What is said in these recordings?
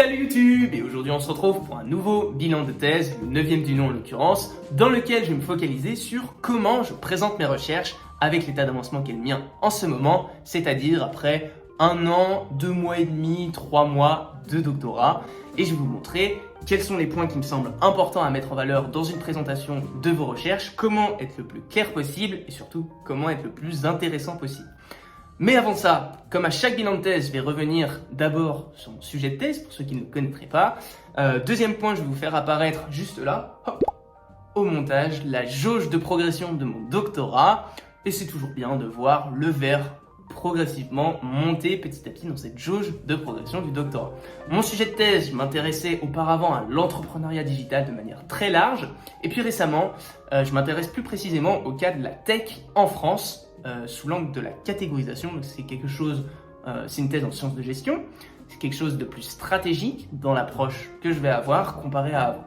Salut YouTube! Et aujourd'hui on se retrouve pour un nouveau bilan de thèse, le 9e du nom en l'occurrence, dans lequel je vais me focaliser sur comment je présente mes recherches avec l'état d'avancement qui est le mien en ce moment, c'est-à-dire après 1 an, 2 mois et demi, 3 mois de doctorat. Et je vais vous montrer quels sont les points qui me semblent importants à mettre en valeur dans une présentation de vos recherches, comment être le plus clair possible et surtout comment être le plus intéressant possible. Mais avant ça, comme à chaque bilan de thèse, je vais revenir d'abord sur mon sujet de thèse, pour ceux qui ne le connaîtraient pas. Deuxième point, je vais vous faire apparaître juste là, hop, au montage, la jauge de progression de mon doctorat. Et c'est toujours bien de voir le verre progressivement monter petit à petit dans cette jauge de progression du doctorat. Mon sujet de thèse, je m'intéressais auparavant à l'entrepreneuriat digital de manière très large. Et puis récemment, je m'intéresse plus précisément au cas de la tech en France, sous l'angle de la catégorisation. Donc c'est quelque chose, c'est une thèse en sciences de gestion, c'est quelque chose de plus stratégique dans l'approche que je vais avoir comparé à avant.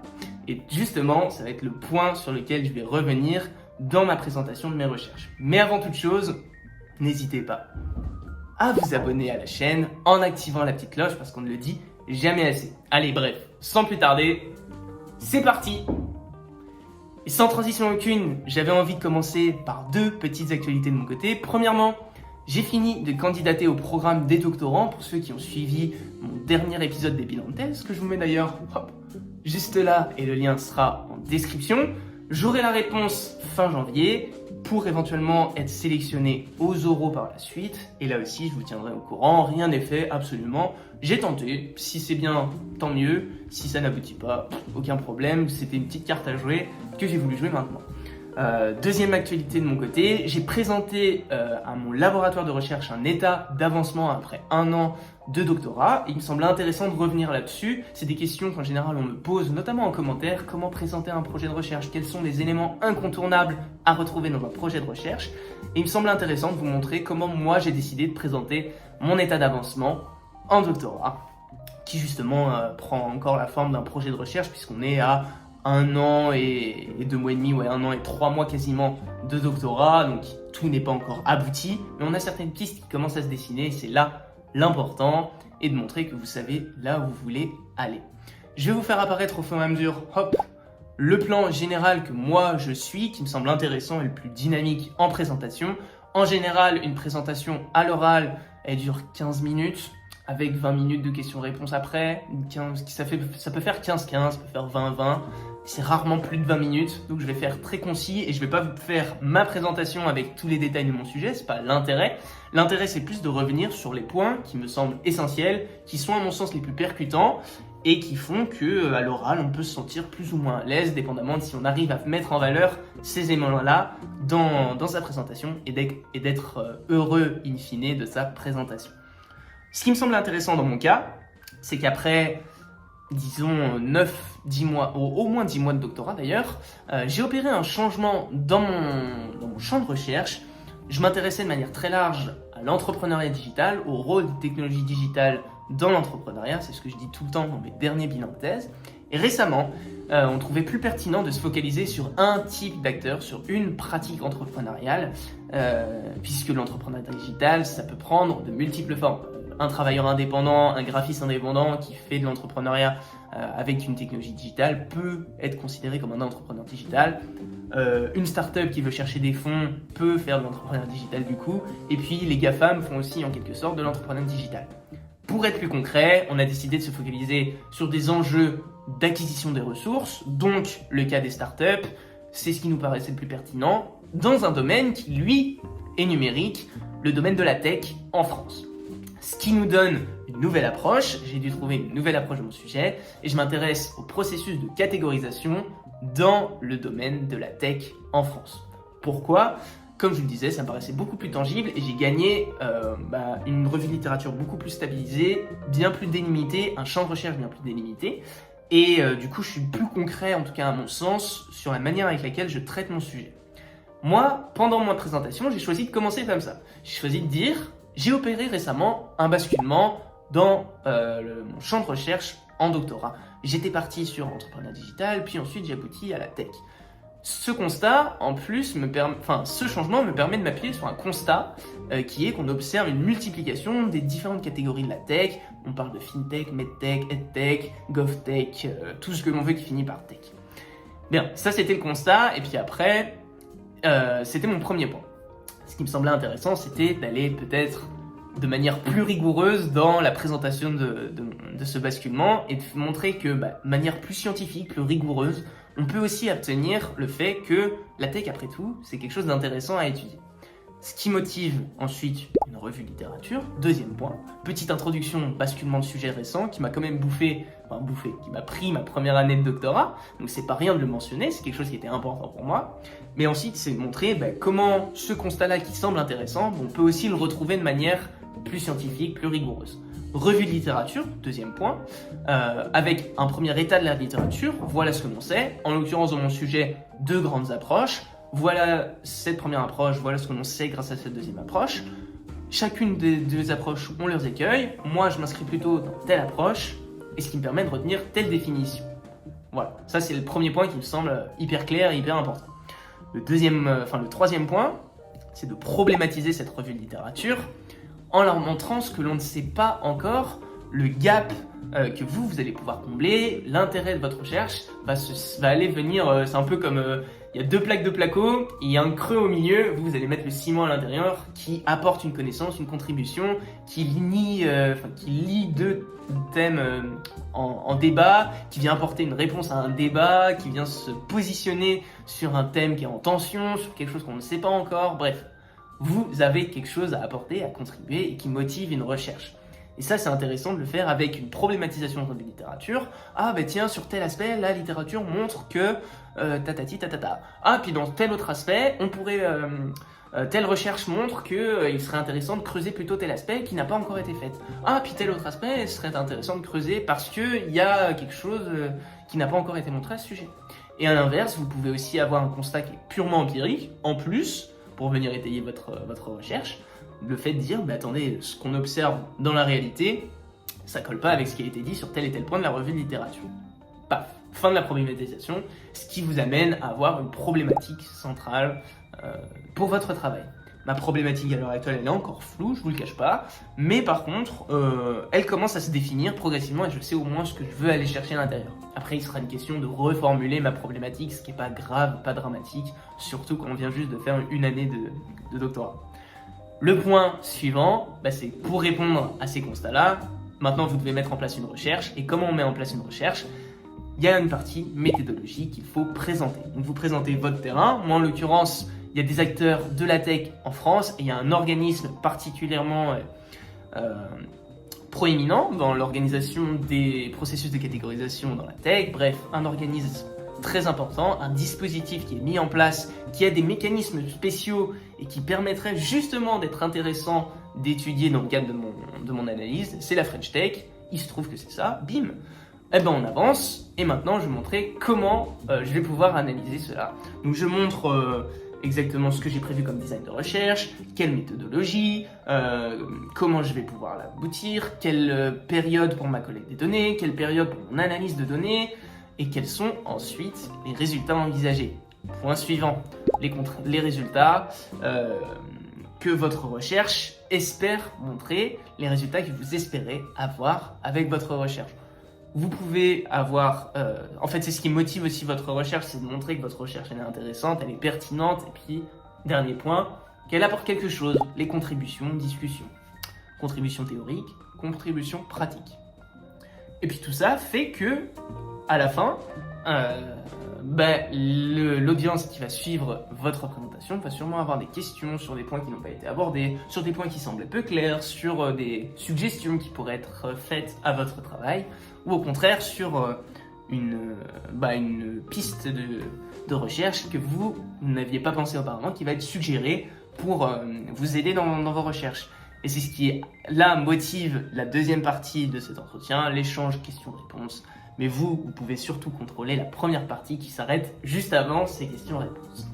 Et justement, ça va être le point sur lequel je vais revenir dans ma présentation de mes recherches. Mais avant toute chose, n'hésitez pas à vous abonner à la chaîne en activant la petite cloche parce qu'on ne le dit jamais assez. Allez, bref, sans plus tarder, c'est parti! Et sans transition aucune, j'avais envie de commencer par 2 petites actualités de mon côté. Premièrement, j'ai fini de candidater au programme des doctorants pour ceux qui ont suivi mon dernier épisode des bilans de thèse, que je vous mets d'ailleurs juste là et le lien sera en description. J'aurai la réponse fin janvier pour éventuellement être sélectionné aux oraux par la suite. Et là aussi, je vous tiendrai au courant. Rien n'est fait, absolument. J'ai tenté. Si c'est bien, tant mieux. Si ça n'aboutit pas, aucun problème. C'était une petite carte à jouer que j'ai voulu jouer maintenant. Deuxième actualité de mon côté, j'ai présenté à mon laboratoire de recherche un état d'avancement après 1 an de doctorat. Il me semblait intéressant de revenir là-dessus. C'est des questions qu'en général on me pose, notamment en commentaire. Comment présenter un projet de recherche? Quels sont les éléments incontournables à retrouver dans un projet de recherche? Et il me semble intéressant de vous montrer comment moi j'ai décidé de présenter mon état d'avancement en doctorat, qui justement prend encore la forme d'un projet de recherche puisqu'on est à 1 an et 2 mois et demi, 1 an et 3 mois quasiment de doctorat, donc tout n'est pas encore abouti, mais on a certaines pistes qui commencent à se dessiner, et c'est là l'important, et de montrer que vous savez là où vous voulez aller. Je vais vous faire apparaître au fur et à mesure, le plan général que moi je suis, qui me semble intéressant et le plus dynamique en présentation. En général, une présentation à l'oral, elle dure 15 minutes, avec 20 minutes de questions-réponses après, ça peut faire 15-15, ça peut faire 20-20, c'est rarement plus de 20 minutes, donc je vais faire très concis et je vais pas vous faire ma présentation avec tous les détails de mon sujet, c'est pas l'intérêt. L'intérêt c'est plus de revenir sur les points qui me semblent essentiels, qui sont à mon sens les plus percutants et qui font que à l'oral on peut se sentir plus ou moins à l'aise, dépendamment de si on arrive à mettre en valeur ces éléments-là dans sa présentation et d'être heureux in fine de sa présentation. Ce qui me semble intéressant dans mon cas, c'est qu'après, disons 9-10 mois, au moins 10 mois de doctorat d'ailleurs, j'ai opéré un changement dans mon champ de recherche. Je m'intéressais de manière très large à l'entrepreneuriat digital, au rôle des technologies digitales dans l'entrepreneuriat, c'est ce que je dis tout le temps dans mes derniers bilans de thèse. Et récemment, on trouvait plus pertinent de se focaliser sur un type d'acteur, sur une pratique entrepreneuriale, puisque l'entrepreneuriat digital, ça peut prendre de multiples formes. Un travailleur indépendant, un graphiste indépendant qui fait de l'entrepreneuriat avec une technologie digitale peut être considéré comme un entrepreneur digital. Une start-up qui veut chercher des fonds peut faire de l'entrepreneuriat digital du coup. Et puis les GAFAM font aussi en quelque sorte de l'entrepreneuriat digital. Pour être plus concret, on a décidé de se focaliser sur des enjeux d'acquisition des ressources, donc le cas des startups, c'est ce qui nous paraissait le plus pertinent, dans un domaine qui lui est numérique, le domaine de la tech en France. Ce qui nous donne une nouvelle approche, j'ai dû trouver une nouvelle approche de mon sujet et je m'intéresse au processus de catégorisation dans le domaine de la tech en France. Pourquoi ? Comme je vous le disais, ça me paraissait beaucoup plus tangible et j'ai gagné une revue de littérature beaucoup plus stabilisée, bien plus délimitée, un champ de recherche bien plus délimité et du coup je suis plus concret, en tout cas à mon sens, sur la manière avec laquelle je traite mon sujet. Moi, pendant ma présentation, j'ai choisi de commencer comme ça. J'ai choisi de dire... J'ai opéré récemment un basculement dans mon champ de recherche en doctorat. J'étais parti sur l'entrepreneuriat digital, puis ensuite j'ai abouti à la tech. Ce constat, en plus, ce changement me permet de m'appuyer sur un constat qui est qu'on observe une multiplication des différentes catégories de la tech. On parle de fintech, medtech, edtech, govtech, tout ce que l'on veut qui finit par tech. Bien, ça c'était le constat, et puis après, c'était mon premier point. Ce qui me semblait intéressant, c'était d'aller peut-être de manière plus rigoureuse dans la présentation de ce basculement et de montrer que, de manière plus scientifique, plus rigoureuse, on peut aussi obtenir le fait que la tech, après tout, c'est quelque chose d'intéressant à étudier. Ce qui motive ensuite une revue de littérature. Deuxième point, petite introduction, basculement de sujet récent qui m'a quand même qui m'a pris ma première année de doctorat. Donc c'est pas rien de le mentionner, c'est quelque chose qui était important pour moi. Mais ensuite, c'est de montrer comment ce constat-là qui semble intéressant, on peut aussi le retrouver de manière plus scientifique, plus rigoureuse. Revue de littérature, deuxième point, avec un premier état de la littérature, voilà ce que l'on sait. En l'occurrence, dans mon sujet, 2 grandes approches. Voilà cette première approche, voilà ce que l'on sait grâce à cette deuxième approche. Chacune des 2 approches ont leurs écueils. Moi, je m'inscris plutôt dans telle approche, et ce qui me permet de retenir telle définition. Voilà, ça c'est le premier point qui me semble hyper clair et hyper important. Le troisième point, c'est de problématiser cette revue de littérature en leur montrant ce que l'on ne sait pas encore, le gap que vous allez pouvoir combler, l'intérêt de votre recherche va aller venir, c'est un peu comme il y a 2 plaques de placo, il y a un creux au milieu, vous allez mettre le ciment à l'intérieur qui apporte une connaissance, une contribution, qui lie 2 thèmes en débat, qui vient apporter une réponse à un débat, qui vient se positionner sur un thème qui est en tension, sur quelque chose qu'on ne sait pas encore, bref. Vous avez quelque chose à apporter, à contribuer et qui motive une recherche. Et ça, c'est intéressant de le faire avec une problématisation de la littérature. Ah, tiens, sur tel aspect, la littérature montre que tatati tatata. Ah, puis dans tel autre aspect, on pourrait... telle recherche montre qu'il serait intéressant de creuser plutôt tel aspect qui n'a pas encore été fait. Ah, puis tel autre aspect, il serait intéressant de creuser parce qu'il y a quelque chose qui n'a pas encore été montré à ce sujet. Et à l'inverse, vous pouvez aussi avoir un constat qui est purement empirique, en plus, pour venir étayer votre recherche, le fait de dire, attendez, ce qu'on observe dans la réalité, ça colle pas avec ce qui a été dit sur tel et tel point de la revue de littérature. Paf, fin de la problématisation, ce qui vous amène à avoir une problématique centrale pour votre travail. Ma problématique à l'heure actuelle, elle est encore floue, je vous le cache pas, mais par contre, elle commence à se définir progressivement et je sais au moins ce que je veux aller chercher à l'intérieur. Après, il sera une question de reformuler ma problématique, ce qui n'est pas grave, pas dramatique, surtout quand on vient juste de faire une année de doctorat. Le point suivant, c'est pour répondre à ces constats-là, maintenant vous devez mettre en place une recherche, et comment on met en place une recherche ? Il y a une partie méthodologie qu'il faut présenter. Donc vous présentez votre terrain, moi en l'occurrence, il y a des acteurs de la tech en France et il y a un organisme particulièrement proéminent dans l'organisation des processus de catégorisation dans la tech. Bref, un organisme très important, un dispositif qui est mis en place, qui a des mécanismes spéciaux et qui permettrait justement d'être intéressant d'étudier dans le cadre de mon analyse. C'est la French Tech, il se trouve que c'est ça, bim. On avance et maintenant je vais montrer comment je vais pouvoir analyser cela. Donc je montre exactement ce que j'ai prévu comme design de recherche, quelle méthodologie, comment je vais pouvoir l'aboutir, quelle période pour ma collecte des données, quelle période pour mon analyse de données, et quels sont ensuite les résultats envisagés. Point suivant, les résultats que votre recherche espère montrer, les résultats que vous espérez avoir avec votre recherche. Vous pouvez avoir, en fait c'est ce qui motive aussi votre recherche, c'est de montrer que votre recherche elle est intéressante, elle est pertinente, et puis dernier point, qu'elle apporte quelque chose, les contributions, discussions. Contribution théorique, contribution pratique. Et puis tout ça fait que, à la fin, l'audience qui va suivre votre présentation va sûrement avoir des questions sur des points qui n'ont pas été abordés, sur des points qui semblent peu clairs, sur des suggestions qui pourraient être faites à votre travail, ou au contraire sur une piste de recherche que vous n'aviez pas pensé auparavant, qui va être suggérée pour vous aider dans vos recherches. Et c'est ce qui, là, motive la deuxième partie de cet entretien, l'échange questions-réponses. Mais vous pouvez surtout contrôler la première partie qui s'arrête juste avant ces questions-réponses.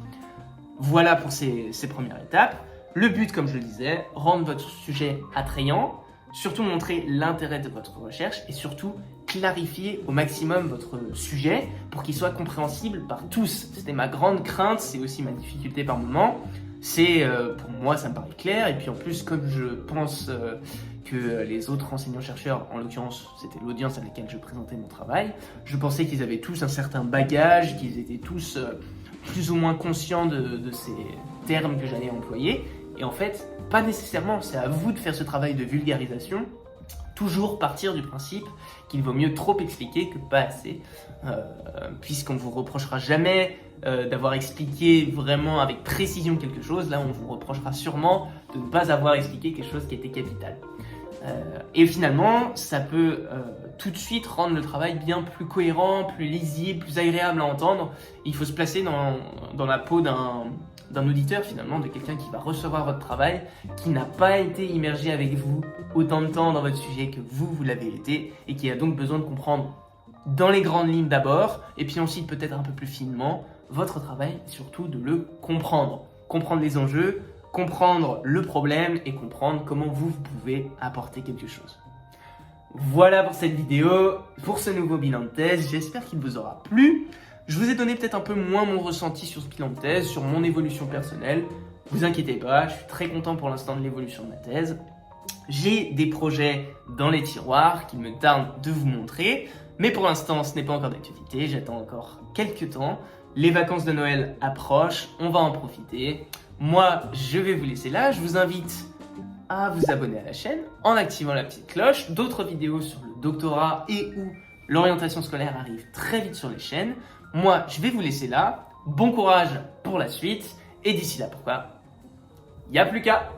Voilà pour ces premières étapes. Le but, comme je le disais, rendre votre sujet attrayant, surtout montrer l'intérêt de votre recherche et surtout clarifier au maximum votre sujet pour qu'il soit compréhensible par tous. C'était ma grande crainte, c'est aussi ma difficulté par moment. Pour moi, ça me paraît clair. Et puis en plus, comme je pense que les autres enseignants-chercheurs, en l'occurrence, c'était l'audience à laquelle je présentais mon travail, je pensais qu'ils avaient tous un certain bagage, qu'ils étaient tous plus ou moins conscients de ces termes que j'allais employer. Et en fait, pas nécessairement. C'est à vous de faire ce travail de vulgarisation. Toujours partir du principe qu'il vaut mieux trop expliquer que pas assez, puisqu'on ne vous reprochera jamais d'avoir expliqué vraiment avec précision quelque chose. Là, on vous reprochera sûrement de ne pas avoir expliqué quelque chose qui était capital. Et finalement, ça peut tout de suite rendre le travail bien plus cohérent, plus lisible, plus agréable à entendre. Il faut se placer dans la peau d'un auditeur finalement, de quelqu'un qui va recevoir votre travail, qui n'a pas été immergé avec vous autant de temps dans votre sujet que vous l'avez été, et qui a donc besoin de comprendre dans les grandes lignes d'abord, et puis ensuite peut-être un peu plus finement, votre travail, et surtout de le comprendre. Comprendre les enjeux, comprendre le problème et comprendre comment vous pouvez apporter quelque chose. Voilà pour cette vidéo, pour ce nouveau bilan de thèse, j'espère qu'il vous aura plu. Je vous ai donné peut-être un peu moins mon ressenti sur ce bilan de thèse, sur mon évolution personnelle. Vous inquiétez pas, je suis très content pour l'instant de l'évolution de ma thèse. J'ai des projets dans les tiroirs qu'il me tarde de vous montrer, mais pour l'instant ce n'est pas encore d'actualité, j'attends encore quelques temps. Les vacances de Noël approchent, on va en profiter. Moi, je vais vous laisser là, je vous invite à vous abonner à la chaîne en activant la petite cloche. D'autres vidéos sur le doctorat et ou l'orientation scolaire arrivent très vite sur les chaînes. Moi, je vais vous laisser là. Bon courage pour la suite. Et d'ici là, pourquoi? Il n'y a plus qu'à.